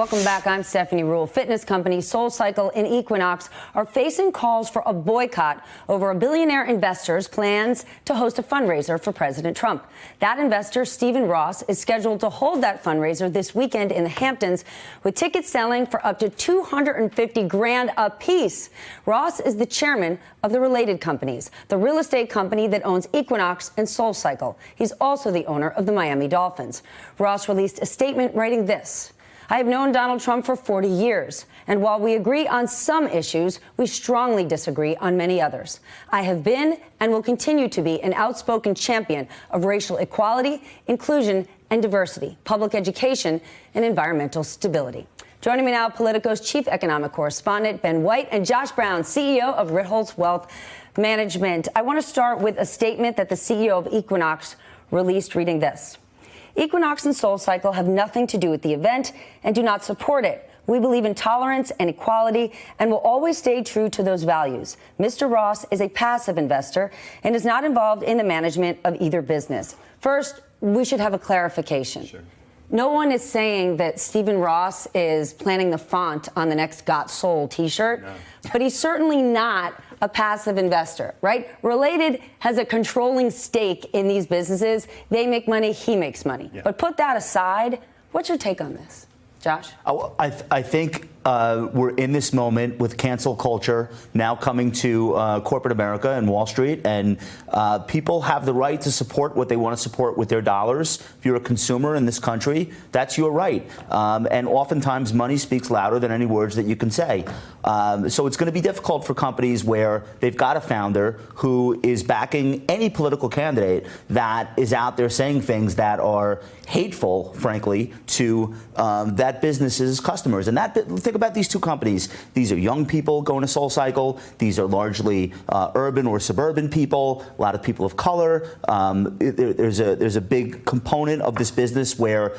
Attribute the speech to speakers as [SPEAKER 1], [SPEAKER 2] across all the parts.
[SPEAKER 1] Welcome back. I'm Stephanie Ruhle. Fitness companies SoulCycle and Equinox are facing calls for a boycott over a billionaire investor's plans to host a fundraiser for President Trump. That investor, Stephen Ross, is scheduled to hold that fundraiser this weekend in the Hamptons, with tickets selling for up to $250,000 a piece. Ross is the chairman of the Related Companies, the real estate company that owns Equinox and SoulCycle. He's also the owner of the Miami Dolphins. Ross released a statement writing this: I have known Donald Trump for 40 years, and while we agree on some issues, we strongly disagree on many others. I have been and will continue to be an outspoken champion of racial equality, inclusion, and diversity, public education, and environmental stability. Joining me now, Politico's chief economic correspondent, Ben White, and Josh Brown, CEO of Ritholtz Wealth Management. I want to start with a statement that the CEO of Equinox released, reading this: Equinox and SoulCycle have nothing to do with the event and do not support it. We believe in tolerance and equality and will always stay true to those values. Mr. Ross is a passive investor and is not involved in the management of either business. First, we should have a clarification. Sure. No one is saying that Stephen Ross is planning the font on the next Got Soul t-shirt, no. But he's certainly not a passive investor, right? Related has a controlling stake in these businesses. They make money, he makes money. Yeah. But put that aside, what's your take on this, Josh?
[SPEAKER 2] I think we're in this moment with cancel culture now coming to corporate America and Wall Street, and people have the right to support what they want to support with their dollars. If you're a consumer in this country, that's your right. And oftentimes money speaks louder than any words that you can say. So it's going to be difficult for companies where they've got a founder who is backing any political candidate that is out there saying things that are hateful, frankly, to that business's customers. And think about these two companies. These are young people going to SoulCycle. These are largely urban or suburban people, a lot of people of color. There's a big component of this business where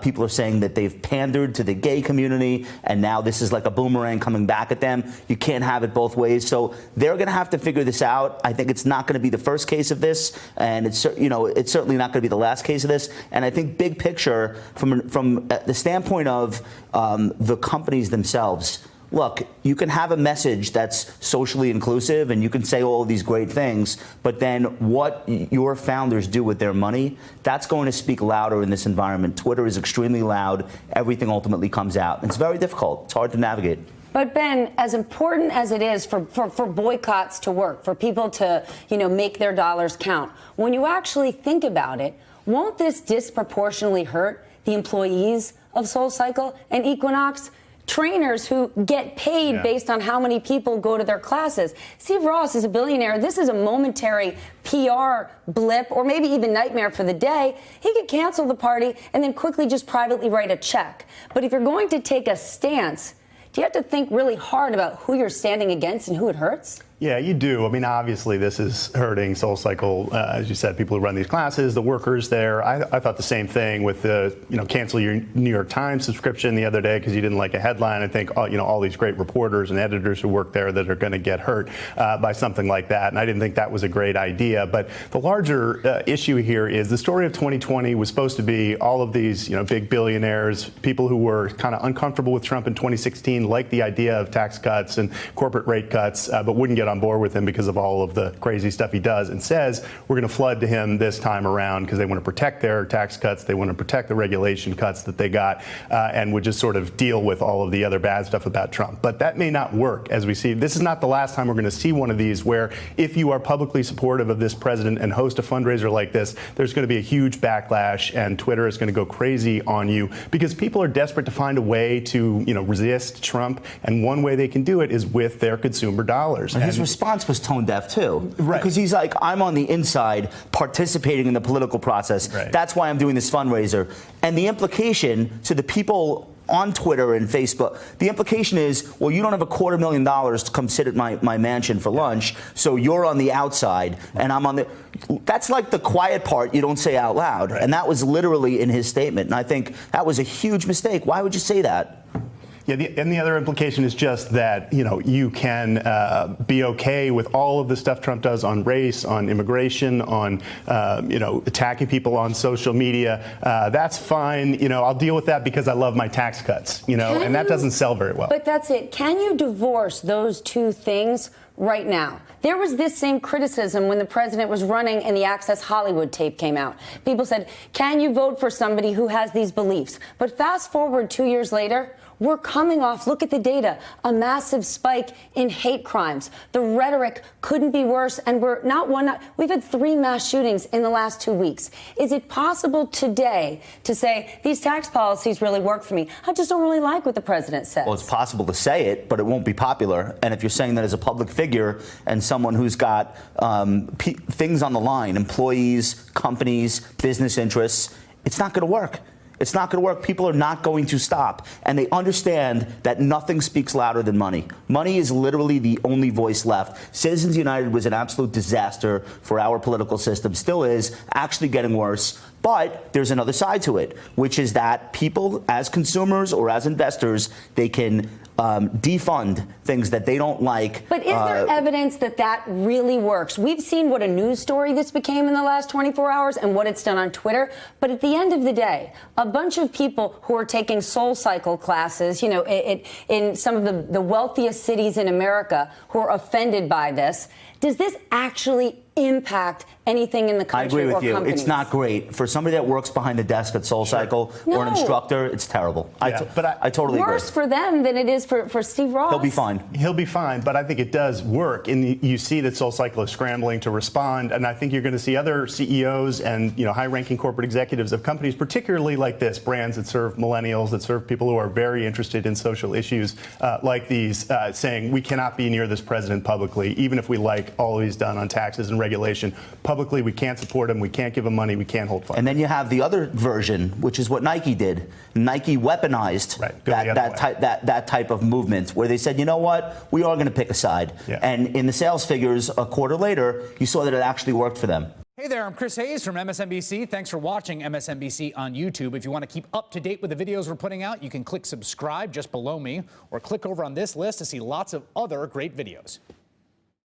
[SPEAKER 2] people are saying that they've pandered to the gay community, and now this is like a boomerang coming back at them. You can't have it both ways. So they're going to have to figure this out. I think it's not going to be the first case of this, and it's certainly not going to be the last case of this. And I think big picture, from the standpoint of the companies themselves, look, you can have a message that's socially inclusive and you can say all of these great things, but then what your founders do with their money, that's going to speak louder in this environment. Twitter is extremely loud. Everything ultimately comes out. It's very difficult. It's hard to navigate.
[SPEAKER 1] But Ben, as important as it is for boycotts to work, for people to, make their dollars count, when you actually think about it, won't this disproportionately hurt the employees of SoulCycle and Equinox? Trainers who get paid based on how many people go to their classes. Steve Ross is a billionaire. This is a momentary PR blip or maybe even nightmare for the day. He could cancel the party and then quickly just privately write a check. But if you're going to take a stance, do you have to think really hard about who you're standing against and who it hurts?
[SPEAKER 3] Yeah, you do. I mean, obviously, this is hurting SoulCycle, as you said, people who run these classes, the workers there. I thought the same thing with the, cancel your New York Times subscription the other day because you didn't like a headline. I think, all these great reporters and editors who work there that are going to get hurt by something like that. And I didn't think that was a great idea. But the larger issue here is the story of 2020 was supposed to be all of these, big billionaires, people who were kind of uncomfortable with Trump in 2016, liked the idea of tax cuts and corporate rate cuts, but wouldn't get on board with him because of all of the crazy stuff he does, and says we're going to flood to him this time around because they want to protect their tax cuts, they want to protect the regulation cuts that they got, and would just sort of deal with all of the other bad stuff about Trump. But that may not work, as we see. This is not the last time we're going to see one of these where if you are publicly supportive of this president and host a fundraiser like this, there's going to be a huge backlash, and Twitter is going to go crazy on you because people are desperate to find a way to, resist Trump, and one way they can do it is with their consumer dollars.
[SPEAKER 2] And his response was tone deaf too,
[SPEAKER 3] right?
[SPEAKER 2] Because he's like, I'm on the inside participating in the political process.
[SPEAKER 3] Right.
[SPEAKER 2] That's why I'm doing this fundraiser. And the implication to the people on Twitter and Facebook, the implication is, well, you don't have $250,000 to come sit at my mansion for lunch, so you're on the outside and I'm on the. That's like the quiet part you don't say out loud. Right. And that was literally in his statement. And I think that was a huge mistake. Why would you say that?
[SPEAKER 3] Yeah, and the other implication is just that, you can be okay with all of the stuff Trump does on race, on immigration, on, attacking people on social media. That's fine. I'll deal with that because I love my tax cuts, and that doesn't sell very well.
[SPEAKER 1] But that's it. Can you divorce those two things right now? There was this same criticism when the president was running and the Access Hollywood tape came out. People said, can you vote for somebody who has these beliefs? But fast forward 2 years later, we're coming off, look at the data, a massive spike in hate crimes. The rhetoric couldn't be worse, and we've had 3 mass shootings in the last 2 weeks. Is it possible today to say, these tax policies really work for me? I just don't really like what the president says.
[SPEAKER 2] Well, it's possible to say it, but it won't be popular. And if you're saying that as a public figure and someone who's got things on the line, employees, companies, business interests, it's not going to work. It's not going to work. People are not going to stop. And they understand that nothing speaks louder than money. Money is literally the only voice left. Citizens United was an absolute disaster for our political system, still is, actually getting worse. But there's another side to it, which is that people, as consumers or as investors, they can defund things that they don't like.
[SPEAKER 1] But is there evidence that that really works? We've seen what a news story this became in the last 24 hours and what it's done on Twitter. But at the end of the day, a bunch of people who are taking SoulCycle classes, in some of the wealthiest cities in America who are offended by this, does this actually impact anything in the country?
[SPEAKER 2] I agree with you.
[SPEAKER 1] Companies?
[SPEAKER 2] It's not great. For somebody that works behind the desk at SoulCycle or an instructor, it's terrible.
[SPEAKER 3] Yeah,
[SPEAKER 2] I totally agree.
[SPEAKER 1] Worse for them than it is for Steve Ross.
[SPEAKER 2] He'll be fine.
[SPEAKER 3] He'll be fine, but I think it does work. And you see that SoulCycle is scrambling to respond. And I think you're going to see other CEOs and high-ranking corporate executives of companies, particularly like this, brands that serve millennials, that serve people who are very interested in social issues like these, saying we cannot be near this president publicly, even if we like all he's done on taxes and regulation. Publicly, we can't support him. We can't give him money. We can't hold funds.
[SPEAKER 2] And then you have the other version, which is what Nike did. Nike weaponized that type of movement, where they said, you know what, we are going to pick a side.
[SPEAKER 3] Yeah.
[SPEAKER 2] And in the sales figures a quarter later, you saw that it actually worked for them.
[SPEAKER 4] Hey there, I'm Chris Hayes from MSNBC. Thanks for watching MSNBC on YouTube. If you want to keep up to date with the videos we're putting out, you can click subscribe just below me or click over on this list to see lots of other great videos.